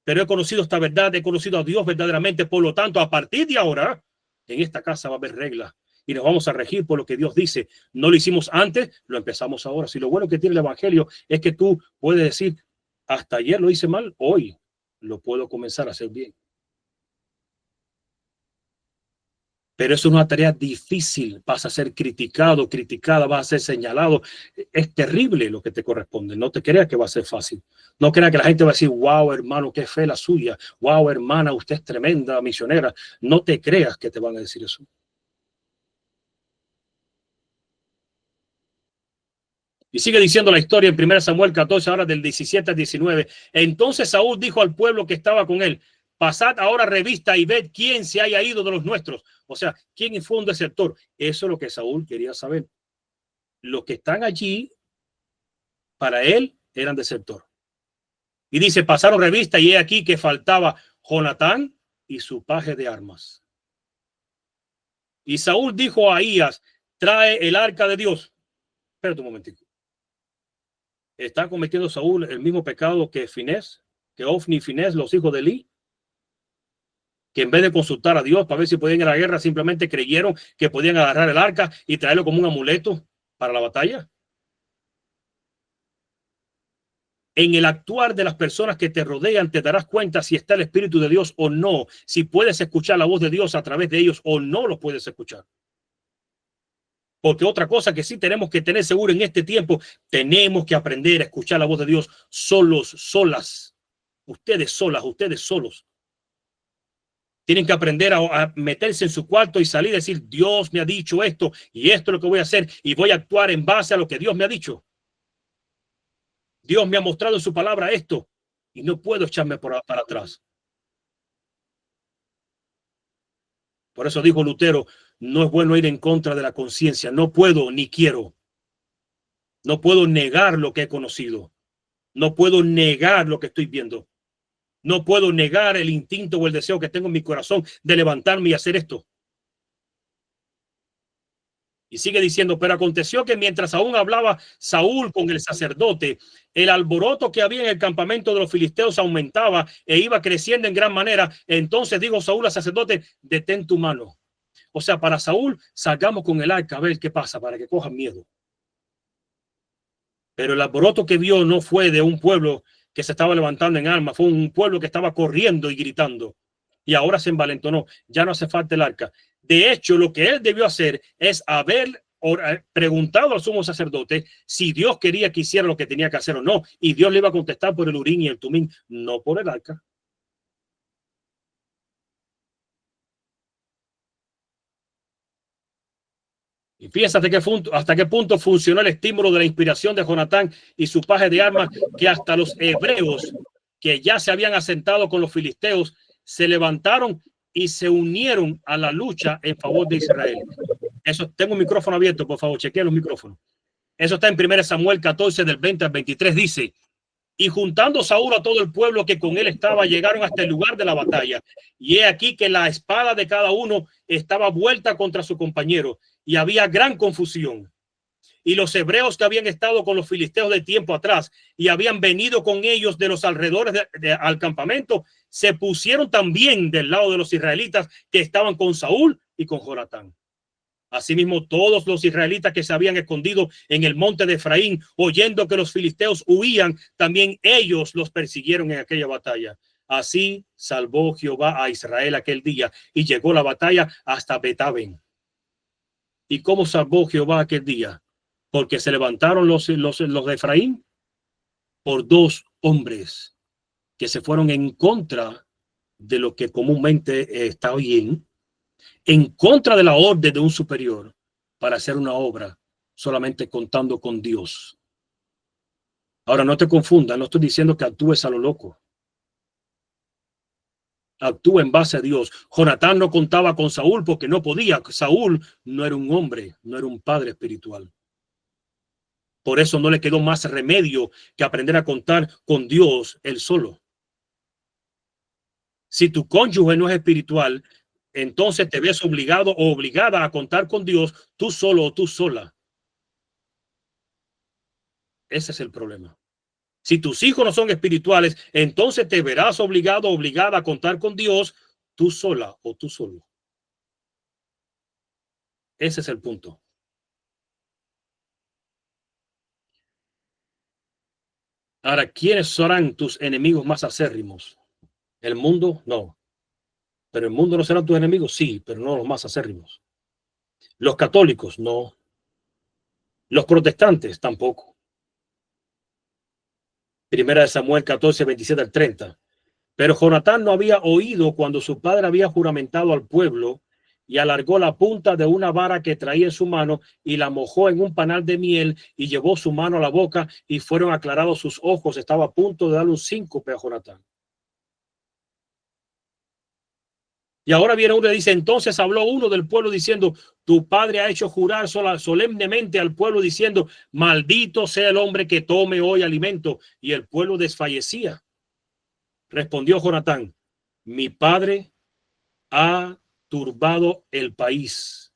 pero he conocido esta verdad, he conocido a Dios verdaderamente. Por lo tanto, a partir de ahora, en esta casa va a haber reglas y nos vamos a regir por lo que Dios dice. No lo hicimos antes, lo empezamos ahora. Si lo bueno que tiene el evangelio es que tú puedes decir, hasta ayer lo hice mal, hoy lo puedo comenzar a hacer bien. Pero es una tarea difícil. Vas a ser criticado, criticada, vas a ser señalado. Es terrible lo que te corresponde. No te creas que va a ser fácil. No creas que la gente va a decir, wow, hermano, qué fe la suya. Wow, hermana, usted es tremenda misionera. No te creas que te van a decir eso. Y sigue diciendo la historia en 1 Samuel 14, ahora del 17 al 19. Entonces Saúl dijo al pueblo que estaba con él, pasad ahora revista y ved quién se haya ido de los nuestros. O sea, quién fue un desertor. Eso es lo que Saúl quería saber. Los que están allí, para él, eran desertor. Y dice, pasaron revista y he aquí que faltaba Jonatán y su paje de armas. Y Saúl dijo a Ahías, trae el arca de Dios. Espérate un momentito. ¿Está cometiendo Saúl el mismo pecado que Finés, que Ofni y Finés, los hijos de Eli? Que en vez de consultar a Dios para ver si podían ir a la guerra, simplemente creyeron que podían agarrar el arca y traerlo como un amuleto para la batalla. En el actuar de las personas que te rodean, te darás cuenta si está el Espíritu de Dios o no, si puedes escuchar la voz de Dios a través de ellos o no lo puedes escuchar. Porque otra cosa que sí tenemos que tener seguro en este tiempo, tenemos que aprender a escuchar la voz de Dios solos, solas. Ustedes solas, ustedes solos. Tienen que aprender a meterse en su cuarto y salir y decir, Dios me ha dicho esto y esto es lo que voy a hacer y voy a actuar en base a lo que Dios me ha dicho. Dios me ha mostrado en su palabra esto y no puedo echarme para atrás. Por eso dijo Lutero, no es bueno ir en contra de la conciencia. No puedo ni quiero. No puedo negar lo que he conocido. No puedo negar lo que estoy viendo. No puedo negar el instinto o el deseo que tengo en mi corazón de levantarme y hacer esto. Y sigue diciendo, pero aconteció que mientras aún hablaba Saúl con el sacerdote, el alboroto que había en el campamento de los filisteos aumentaba e iba creciendo en gran manera. Entonces dijo Saúl al sacerdote, detén tu mano. O sea, para Saúl, salgamos con el arca a ver qué pasa, para que cojan miedo. Pero el alboroto que vio no fue de un pueblo que se estaba levantando en armas, fue un pueblo que estaba corriendo y gritando. Y ahora se envalentonó, ya no hace falta el arca. De hecho, lo que él debió hacer es haber preguntado al sumo sacerdote si Dios quería que hiciera lo que tenía que hacer o no. Y Dios le iba a contestar por el Urín y el Tumín, no por el arca. Y fíjense hasta qué punto funcionó el estímulo de la inspiración de Jonatán y su paje de armas, que hasta los hebreos que ya se habían asentado con los filisteos se levantaron y se unieron a la lucha en favor de Israel. Eso, tengo un micrófono abierto, por favor, chequeen los micrófonos. Eso está en 1 Samuel 14, del 20 al 23, dice, y juntando Saúl a todo el pueblo que con él estaba, llegaron hasta el lugar de la batalla. Y he aquí que la espada de cada uno estaba vuelta contra su compañero, y había gran confusión. Y los hebreos que habían estado con los filisteos de tiempo atrás y habían venido con ellos de los alrededores al campamento, se pusieron también del lado de los israelitas que estaban con Saúl y con Jonatán. Asimismo, todos los israelitas que se habían escondido en el monte de Efraín, oyendo que los filisteos huían, también ellos los persiguieron en aquella batalla. Así salvó Jehová a Israel aquel día y llegó la batalla hasta Betaben. ¿Y cómo salvó Jehová aquel día? Porque se levantaron los de Efraín por dos hombres que se fueron en contra de lo que comúnmente está bien, en contra de la orden de un superior para hacer una obra solamente contando con Dios. Ahora, no te confundas, no estoy diciendo que actúes a lo loco. Actúa en base a Dios. Jonatán no contaba con Saúl porque no podía. Saúl no era un hombre, no era un padre espiritual. Por eso no le quedó más remedio que aprender a contar con Dios él solo. Si tu cónyuge no es espiritual, entonces te ves obligado o obligada a contar con Dios tú solo o tú sola. Ese es el problema. Si tus hijos no son espirituales, entonces te verás obligado o obligada a contar con Dios tú sola o tú solo. Ese es el punto. Ahora, ¿quiénes serán tus enemigos más acérrimos? ¿El mundo? No. ¿Pero el mundo no serán tus enemigos? Sí, pero no los más acérrimos. ¿Los católicos? No. ¿Los protestantes? Tampoco. Primera de Samuel 14, 27 al 30. Pero Jonatán no había oído cuando su padre había juramentado al pueblo y alargó la punta de una vara que traía en su mano y la mojó en un panal de miel y llevó su mano a la boca y fueron aclarados sus ojos. Estaba a punto de darle un síncope a Jonatán. Y ahora viene uno y dice, entonces habló uno del pueblo diciendo, tu padre ha hecho jurar solemnemente al pueblo diciendo, maldito sea el hombre que tome hoy alimento. Y el pueblo desfallecía. Respondió Jonatán, mi padre ha turbado el país.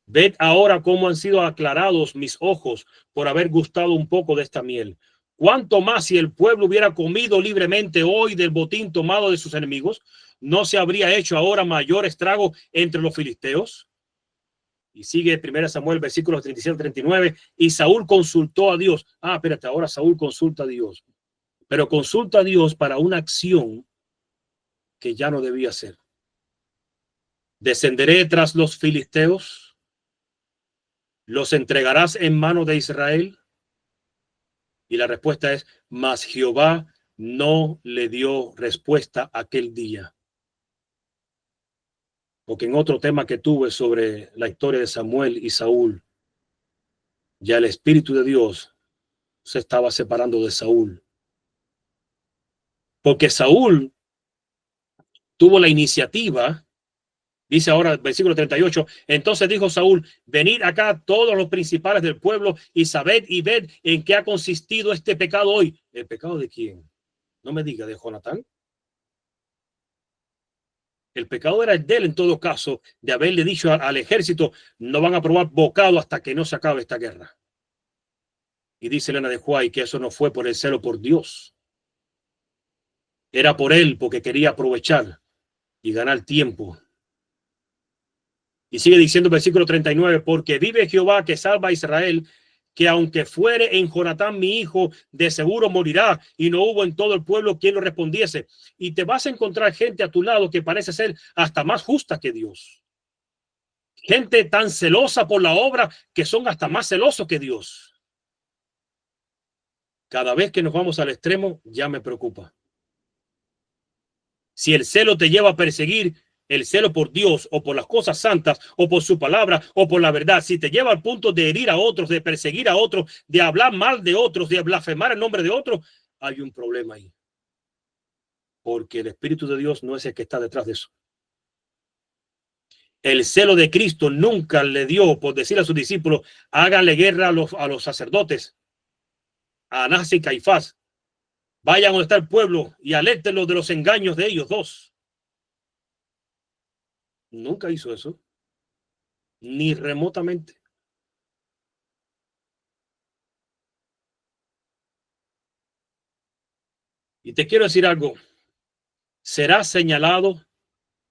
Ved ahora cómo han sido aclarados mis ojos por haber gustado un poco de esta miel. ¿Cuánto más si el pueblo hubiera comido libremente hoy del botín tomado de sus enemigos? ¿No se habría hecho ahora mayor estrago entre los filisteos? Y sigue 1 Samuel, versículos 37 39. Y Saúl consultó a Dios. Espérate, ahora Saúl consulta a Dios. Pero consulta a Dios para una acción que ya no debía hacer. ¿Descenderé tras los filisteos? ¿Los entregarás en mano de Israel? Y la respuesta es, mas Jehová no le dio respuesta aquel día. Porque en otro tema que tuve sobre la historia de Samuel y Saúl, ya el Espíritu de Dios se estaba separando de Saúl. Porque Saúl tuvo la iniciativa. Dice ahora el versículo 38, entonces dijo Saúl, venid acá todos los principales del pueblo y sabed y ved en qué ha consistido este pecado hoy. ¿El pecado de quién? No me diga, ¿de Jonatán? El pecado era el de él en todo caso, de haberle dicho al ejército, no van a probar bocado hasta que no se acabe esta guerra. Y dice Elena de Huay que eso no fue por el celo por Dios. Era por él, porque quería aprovechar y ganar tiempo. Y sigue diciendo el versículo 39, porque vive Jehová que salva a Israel, que aunque fuere en Jonatán mi hijo, de seguro morirá. Y no hubo en todo el pueblo quien lo respondiese. Y te vas a encontrar gente a tu lado que parece ser hasta más justa que Dios. Gente tan celosa por la obra que son hasta más celosos que Dios. Cada vez que nos vamos al extremo, ya me preocupa. Si el celo te lleva a perseguir, el celo por Dios o por las cosas santas o por su palabra o por la verdad, si te lleva al punto de herir a otros, de perseguir a otros, de hablar mal de otros, de blasfemar el nombre de otros, hay un problema ahí. Porque el Espíritu de Dios no es el que está detrás de eso. El celo de Cristo nunca le dio por decir a sus discípulos, háganle guerra a los sacerdotes, a Anás y Caifás. Vayan donde está el pueblo y alértenlos de los engaños de ellos dos. Nunca hizo eso, ni remotamente. Y te quiero decir algo. serás señalado,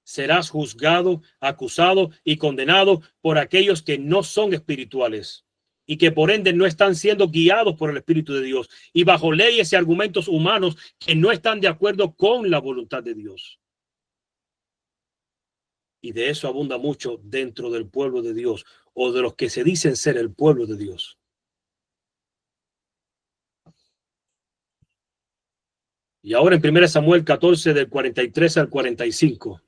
serás juzgado, acusado y condenado por aquellos que no son espirituales y que por ende no están siendo guiados por el Espíritu de Dios y bajo leyes y argumentos humanos que no están de acuerdo con la voluntad de Dios. Y de eso abunda mucho dentro del pueblo de Dios o de los que se dicen ser el pueblo de Dios. Y ahora en 1 Samuel 14 del 43 al 45.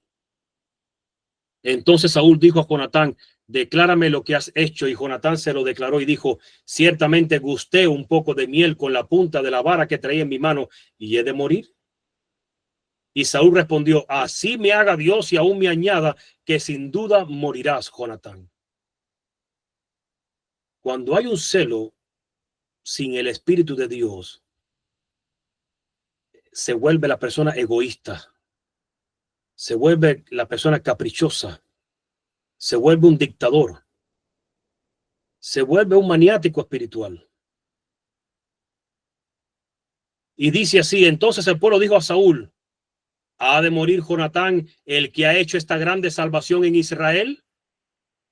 Entonces Saúl dijo a Jonatán, declárame lo que has hecho. Y Jonatán se lo declaró y dijo, ciertamente gusté un poco de miel con la punta de la vara que traía en mi mano y he de morir. Y Saúl respondió, así me haga Dios y aún me añada que sin duda morirás, Jonatán. Cuando hay un celo sin el Espíritu de Dios, se vuelve la persona egoísta, se vuelve la persona caprichosa, se vuelve un dictador, se vuelve un maniático espiritual. Y dice así, entonces el pueblo dijo a Saúl, ¿ha de morir Jonatán, el que ha hecho esta grande salvación en Israel?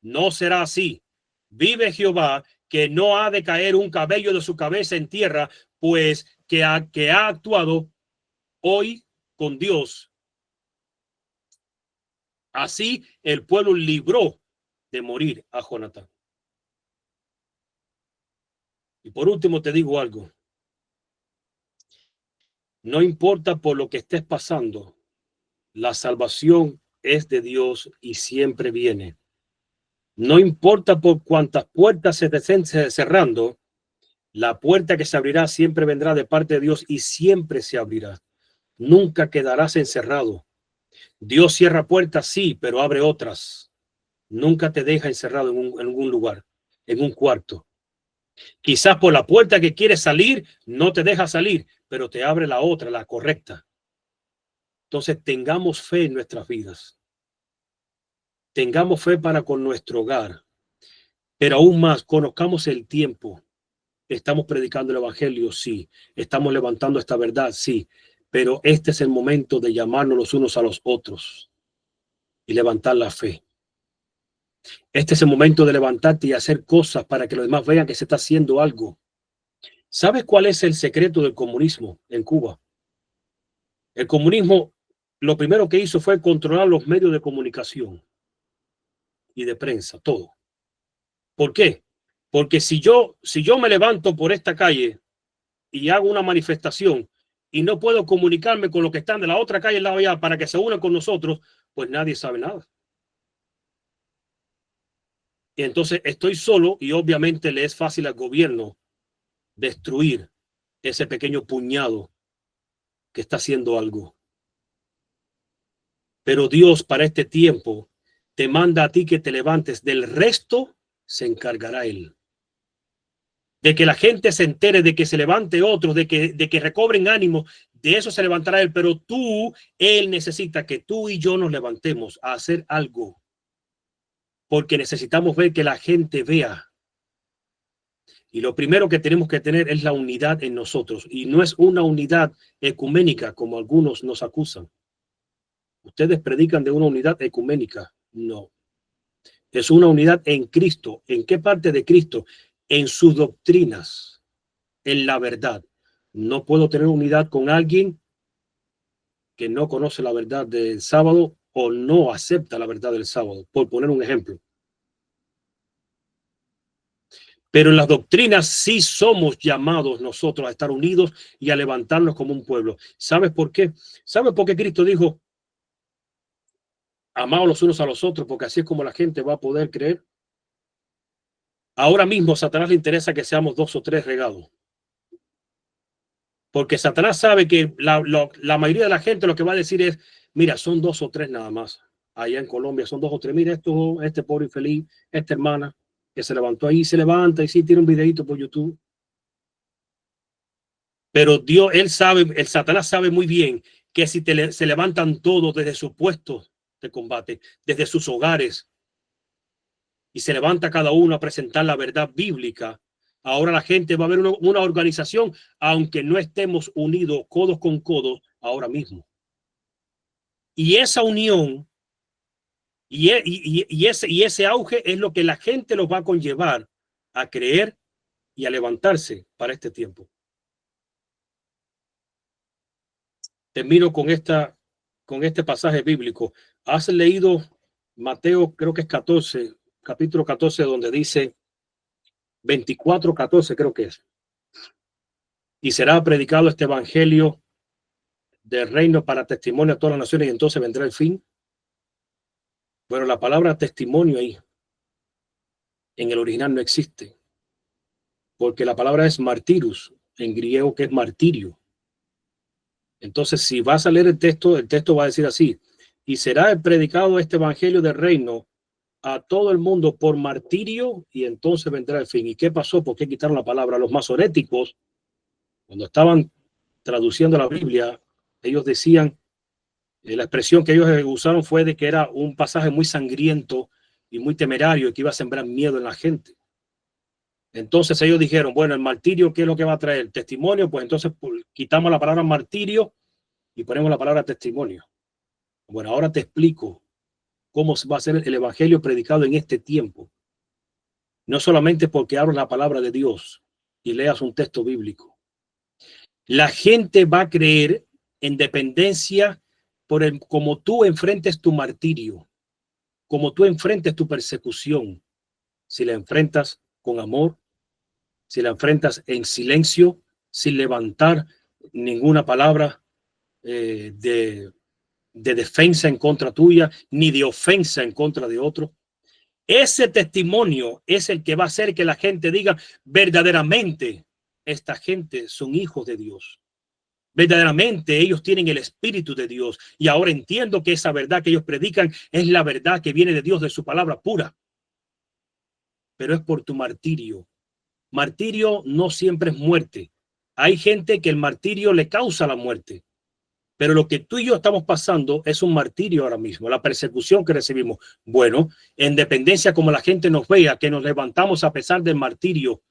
No será así. Vive Jehová, que no ha de caer un cabello de su cabeza en tierra, pues que ha actuado hoy con Dios. Así el pueblo libró de morir a Jonatán. Y por último te digo algo. No importa por lo que estés pasando, la salvación es de Dios y siempre viene. No importa por cuántas puertas se estén cerrando, la puerta que se abrirá siempre vendrá de parte de Dios y siempre se abrirá. Nunca quedarás encerrado. Dios cierra puertas, sí, pero abre otras. Nunca te deja encerrado en un lugar, en un cuarto. Quizás por la puerta que quieres salir, no te deja salir, pero te abre la otra, la correcta. Entonces tengamos fe en nuestras vidas. Tengamos fe para con nuestro hogar. Pero aún más, conozcamos el tiempo. Estamos predicando el evangelio, sí. Estamos levantando esta verdad, sí. Pero este es el momento de llamarnos los unos a los otros y levantar la fe. Este es el momento de levantarte y hacer cosas para que los demás vean que se está haciendo algo. ¿Sabes cuál es el secreto del comunismo en Cuba? El comunismo, lo primero que hizo fue controlar los medios de comunicación y de prensa, todo. ¿Por qué? Porque si yo me levanto por esta calle y hago una manifestación y no puedo comunicarme con los que están de la otra calle al lado allá para que se unan con nosotros, pues nadie sabe nada. Y entonces estoy solo y obviamente le es fácil al gobierno destruir ese pequeño puñado que está haciendo algo. Pero Dios para este tiempo te manda a ti que te levantes, del resto se encargará Él. De que la gente se entere, de que se levante otros, de que recobren ánimo, de eso se levantará Él. Pero Él necesita que tú y yo nos levantemos a hacer algo. Porque necesitamos ver que la gente vea. Y lo primero que tenemos que tener es la unidad en nosotros. Y no es una unidad ecuménica como algunos nos acusan. Ustedes predican de una unidad ecuménica. No. Es una unidad en Cristo. ¿En qué parte de Cristo? En sus doctrinas, en la verdad. No puedo tener unidad con alguien que no conoce la verdad del sábado o no acepta la verdad del sábado, por poner un ejemplo. Pero en las doctrinas sí somos llamados nosotros a estar unidos y a levantarnos como un pueblo. ¿Sabes por qué? ¿Sabes por qué Cristo dijo, amaos los unos a los otros? Porque así es como la gente va a poder creer. Ahora mismo Satanás le interesa que seamos 2 o 3 regados. Porque Satanás sabe que la mayoría de la gente lo que va a decir es, mira, son 2 o 3 nada más. Allá en Colombia son 2 o 3. Mira, este pobre infeliz, esta hermana que se levantó ahí, se levanta y sí tiene un videito por YouTube. Pero Dios, él sabe, el Satanás sabe muy bien que si se levantan todos desde sus puestos de combate, desde sus hogares, y se levanta cada uno a presentar la verdad bíblica, ahora la gente va a ver una organización, aunque no estemos unidos codos con codos ahora mismo. Y esa unión y ese auge es lo que la gente los va a conllevar a creer y a levantarse para este tiempo. Termino con este pasaje bíblico. ¿Has leído Mateo, creo que es 14, capítulo 14, donde dice 24:14, creo que es? Y será predicado este evangelio del reino para testimonio a todas las naciones y entonces vendrá el fin. Bueno, la palabra testimonio ahí en el original no existe, porque la palabra es martirus, en griego, que es martirio. Entonces, si vas a leer el texto va a decir así: y será predicado este evangelio del reino a todo el mundo por martirio y entonces vendrá el fin. ¿Y qué pasó? ¿Por qué quitaron la palabra? Los masoréticos, cuando estaban traduciendo la Biblia, ellos decían, la expresión que ellos usaron fue de que era un pasaje muy sangriento y muy temerario y que iba a sembrar miedo en la gente. Entonces ellos dijeron, bueno, el martirio, ¿qué es lo que va a traer? ¿El testimonio? Pues entonces quitamos la palabra martirio y ponemos la palabra testimonio. Bueno, ahora te explico cómo va a ser el evangelio predicado en este tiempo. No solamente porque abras la palabra de Dios y leas un texto bíblico. La gente va a creer en dependencia por como tú enfrentes tu martirio, como tú enfrentes tu persecución. Si la enfrentas con amor, si la enfrentas en silencio, sin levantar ninguna palabra de defensa en contra tuya, ni de ofensa en contra de otro. Ese testimonio es el que va a hacer que la gente diga, verdaderamente, esta gente son hijos de Dios. Verdaderamente ellos tienen el Espíritu de Dios. Y ahora entiendo que esa verdad que ellos predican es la verdad que viene de Dios, de su palabra pura. Pero es por tu martirio. Martirio no siempre es muerte. Hay gente que el martirio le causa la muerte. Pero lo que tú y yo estamos pasando es un martirio ahora mismo, la persecución que recibimos. Bueno, en dependencia como la gente nos vea, que nos levantamos a pesar del martirio,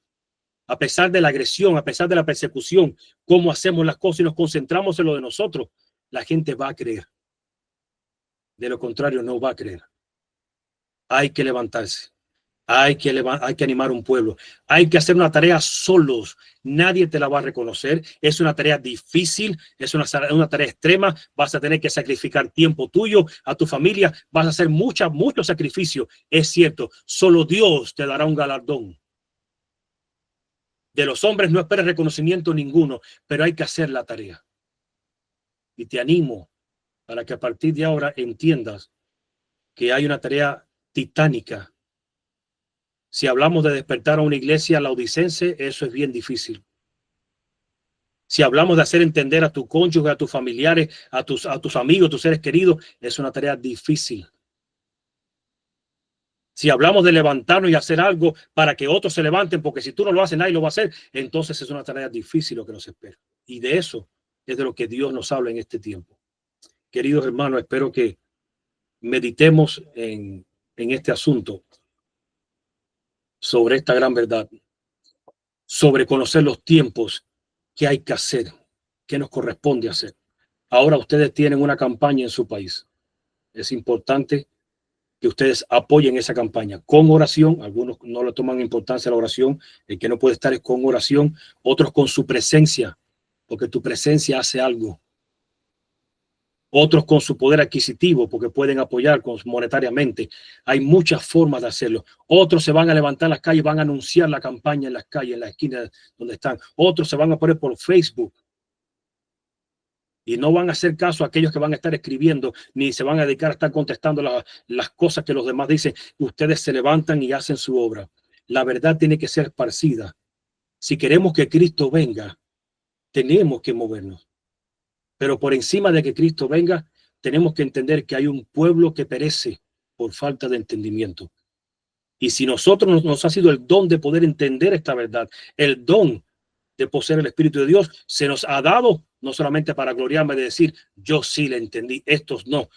a pesar de la agresión, a pesar de la persecución, cómo hacemos las cosas y nos concentramos en lo de nosotros, la gente va a creer. De lo contrario, no va a creer. Hay que levantarse. Hay que animar un pueblo. Hay que hacer una tarea solos. Nadie te la va a reconocer. Es una tarea difícil. Es una tarea extrema. Vas a tener que sacrificar tiempo tuyo, a tu familia. Vas a hacer mucho sacrificio. Es cierto. Solo Dios te dará un galardón. De los hombres no esperes reconocimiento ninguno, pero hay que hacer la tarea. Y te animo para que a partir de ahora entiendas que hay una tarea titánica. Si hablamos de despertar a una iglesia laodicense, eso es bien difícil. Si hablamos de hacer entender a tu cónyuge, a tus familiares, a tus amigos, a tus seres queridos, es una tarea difícil. Si hablamos de levantarnos y hacer algo para que otros se levanten, porque si tú no lo haces, nadie lo va a hacer, entonces es una tarea difícil lo que nos espera. Y de eso es de lo que Dios nos habla en este tiempo. Queridos hermanos, espero que meditemos en este asunto, sobre esta gran verdad, sobre conocer los tiempos que hay que hacer, que nos corresponde hacer. Ahora ustedes tienen una campaña en su país. Es importante que ustedes apoyen esa campaña con oración. Algunos no le toman importancia a la oración. El que no puede estar es con oración. Otros con su presencia, porque tu presencia hace algo. Otros con su poder adquisitivo, porque pueden apoyar monetariamente. Hay muchas formas de hacerlo. Otros se van a levantar en las calles, van a anunciar la campaña en las calles, en la esquina donde están. Otros se van a poner por Facebook. Y no van a hacer caso a aquellos que van a estar escribiendo, ni se van a dedicar a estar contestando las cosas que los demás dicen. Ustedes se levantan y hacen su obra. La verdad tiene que ser esparcida. Si queremos que Cristo venga, tenemos que movernos. Pero por encima de que Cristo venga, tenemos que entender que hay un pueblo que perece por falta de entendimiento. Y si nosotros nos ha sido el don de poder entender esta verdad, el don de poseer el Espíritu de Dios, se nos ha dado no solamente para gloriarme de decir, yo sí le entendí, estos no,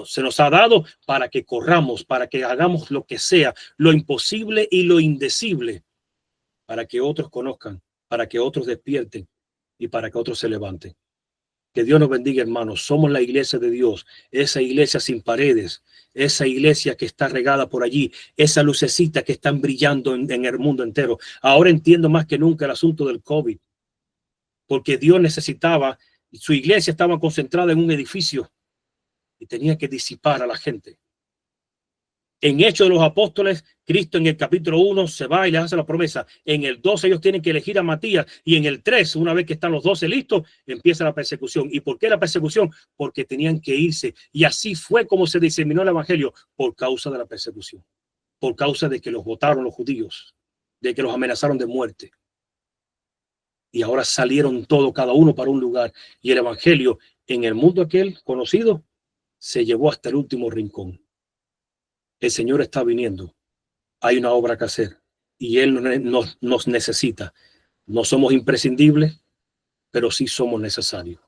se nos ha dado para que corramos, para que hagamos lo que sea, lo imposible y lo indecible, para que otros conozcan, para que otros despierten y para que otros se levanten. Que Dios nos bendiga, hermanos. Somos la iglesia de Dios, esa iglesia sin paredes, esa iglesia que está regada por allí, esa lucecita que están brillando en el mundo entero. Ahora entiendo más que nunca el asunto del COVID, porque Dios necesitaba, su iglesia estaba concentrada en un edificio y tenía que disipar a la gente. En Hechos de los Apóstoles, Cristo en el capítulo 1 se va y les hace la promesa. En el 2 ellos tienen que elegir a Matías, y en el 3, una vez que están los 12 listos, empieza la persecución. ¿Y por qué la persecución? Porque tenían que irse. Y así fue como se diseminó el evangelio, por causa de la persecución, por causa de que los votaron los judíos, de que los amenazaron de muerte. Y ahora salieron todos, cada uno para un lugar, y el evangelio en el mundo aquel conocido se llevó hasta el último rincón. El Señor está viniendo. Hay una obra que hacer y Él nos necesita. No somos imprescindibles, pero sí somos necesarios.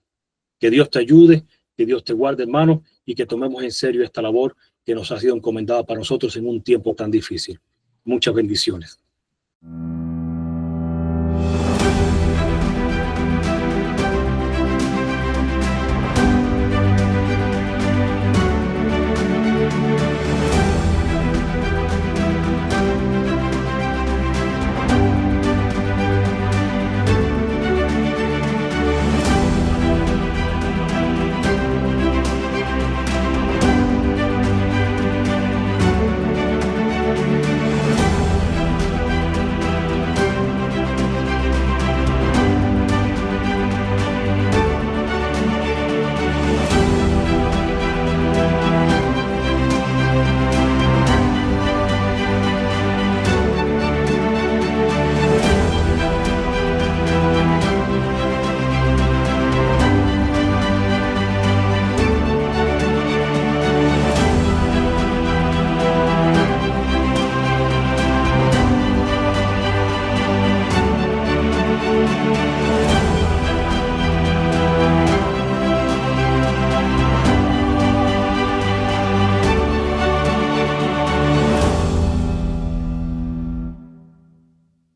Que Dios te ayude, que Dios te guarde, hermano, y que tomemos en serio esta labor que nos ha sido encomendada para nosotros en un tiempo tan difícil. Muchas bendiciones.